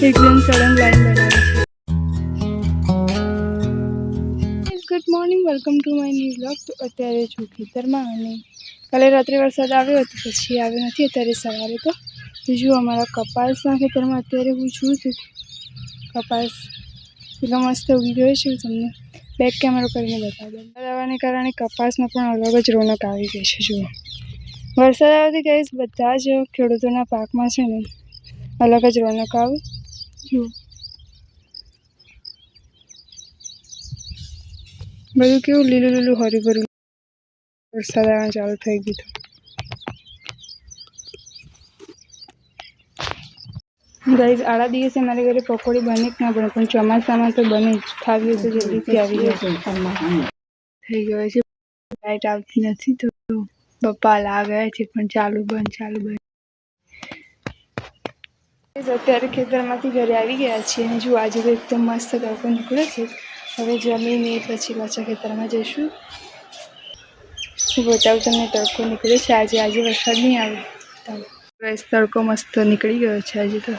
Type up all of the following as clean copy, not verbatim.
एकदम sudden line बनावी છે। Good morning, welcome to my new blog. તો અત્યારે છું ખેતરમાં અને કાલે રાત્રે વરસાદ આવ્યો હતો, પછી આવ્યો નથી અત્યારે સવારે। તો બીજું અમારા કપાસના ખેતરમાં અત્યારે હું છું તો કપાસ એટલો મસ્ત ઉગી ગયો છે, તમને બેક કેમેરો કરીને બતાવી દઉં। વરસાદ આવવાને કારણે કપાસમાં પણ અલગ જ રોનક આવી ગઈ છે। જુઓ, વરસાદ આવવાથી ગાઈસ બધા જ ખેડૂતોના પાકમાં છે ને અલગ જ રોનક આવે। જુઓ, બધું કેવું લીલું લીલું હરીભર્યું વરસાદ આવવાનું ચાલુ થઈ ગયું હતું। ગાઈસ આડા દિવસે મારા ઘરે પકોડી બને કે ના બને, પણ ચોમાસામાં તો બને જ। ખાવી તો જલ્દીથી આવી જાય થઈ ગયો છે। લાઈટ આવતી નથી તો પપ્પા લાગ્યા છે, પણ ચાલુ બંધ। અત્યારે ખેતરમાંથી ઘરે આવી ગયા છીએ અને જો આજે તો એકદમ મસ્ત તડકો નીકળે છે। હવે જમીને પછી પાછા ખેતરમાં જઈશું। હું બતાવું તમને તડકો નીકળે છે આજે વરસાદ નહીં આવે। તડકો મસ્ત નીકળી ગયો છે આજે તો।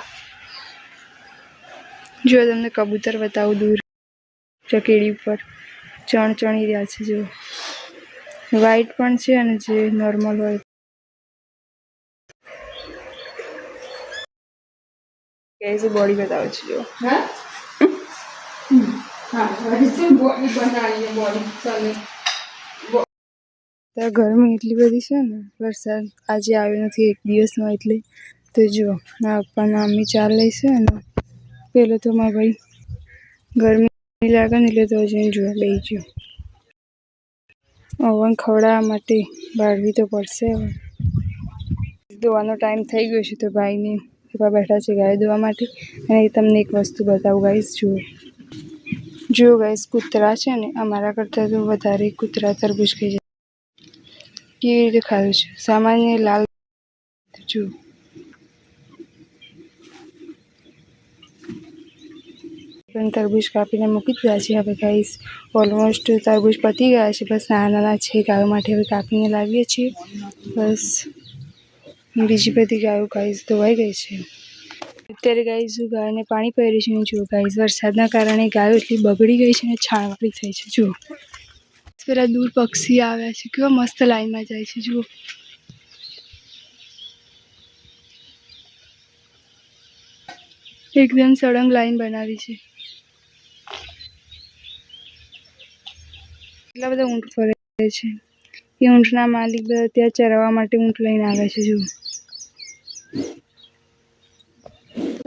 જો તમને કબૂતર બતાવું દૂર ચકેડી ઉપર ચણી રહ્યા છે। જો વ્હાઈટ પણ છે અને જે નોર્મલ હોય कैसे बॉडी बताओ छो। हाँ हाँ बॉडी बनाई बॉडी चले तो गर्मी એટલી બધી છે ને, વરસાદ આજે આવ્યો નથી એક દિવસમાં એટલે। તો જો આપણા મમ્મી ચાલે છે ને, પેલો તો મારા ભાઈ ગરમી લાગે ને એટલે તો જઈને જોવા બેસી ગયો। ઓવન ખવડાવવા માટે બાળવી તો પડશે હવે। દોવાનો ટાઈમ થઈ ગયો છે તો ભાઈને પપ્પા બેઠા છે ગાય દોવા માટે। અને તમને એક વસ્તુ બતાવું ગાઈસ, જુઓ ગાઈસ, કૂતરા છે ને અમારા કરતાં તો વધારે કૂતરા તરબૂચ ખાઈ જાય। કેવી રીતે ખાયું છે, સામાન્ય લાલ। જુઓ પણ તરબૂચ કાપીને મૂકી દીધા છે। હવે ગાઈસ ઓલમોસ્ટ તરબૂચ પતી ગયા છે, બસ નાના છે ગાયો માટે હવે કાપીને લાવીએ છીએ બસ। બીજી બધી ગાયો ગાઈસ ધોવાઈ ગઈ છે। અત્યારે ગાઈસ ગાયને પાણી પીરી છે। જુઓ ગાઈસ, વરસાદના કારણે ગાયો એટલી બગડી ગઈ છે ને છાણવાળી થઈ છે। જુઓ પેલા દૂર પક્ષી આવ્યા છે, કેવા મસ્ત લાઈનમાં જાય છે। જુઓ એકદમ સળંગ લાઈન બનાવી છે। એટલા બધા ઊંટ ફરે છે, એ ઊંટના માલિક બધા ત્યાં ચરાવવા માટે ઊંટ લઈને આવે છે। જુઓ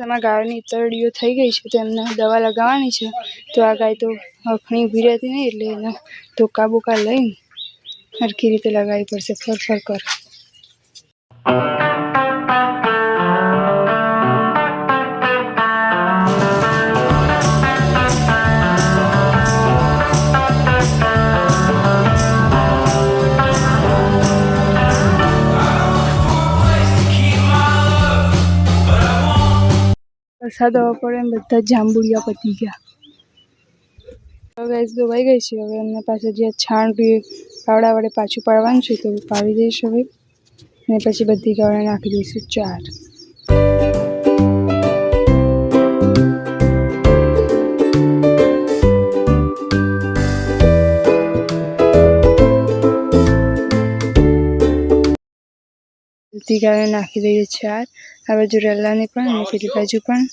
એમાં ગાયોની ઈતરડીઓ થઈ ગઈ છે, તો એમને દવા લગાવવાની છે। તો આ ગાય તો હખણી ઊભી રહેતી નહીં, એટલે એને ધોકા બોકા લઈને સરખી રીતે લગાવવી પડશે। ફર કર વરસાદ આવવા પડે એમ બધા જાંબુડિયા પતી ગયા। હવે ગાઈસ ધોવાઈ ગઈ છે, હવે એમને પાસે જે છાણ પાવડા વડે પાછું પાડવાનું છે તો પાડી દઈશ હવે, અને પછી બધી ગાયોને નાખી દઈશું ચાર। બધી ગાયોને નાખી દઈએ ચાર। આ બાજુ રેલાને પણ અને પેલી બાજુ પણ।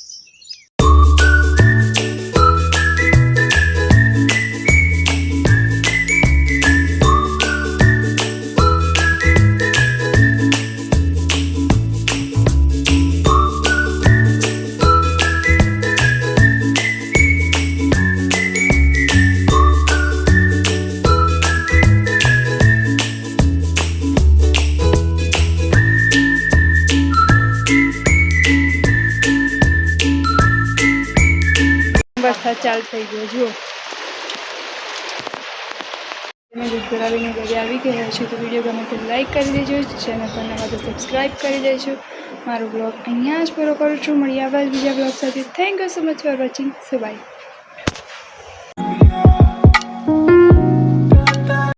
વરસાદ ચાલુ થઈ ગયો। જુઓ તમે દૂધ કરાવીને ઘરે આવી ગયા છો તો વિડીયો ગમે તો લાઈક કરી દેજો, ચેનલ પર નવા તો સબસ્ક્રાઈબ કરી દેજો। મારો બ્લોગ અહીંયા જ પૂરો કરું છું, મળીએ આવા બીજા બ્લોગ સાથે। Thank you so much for watching. So by.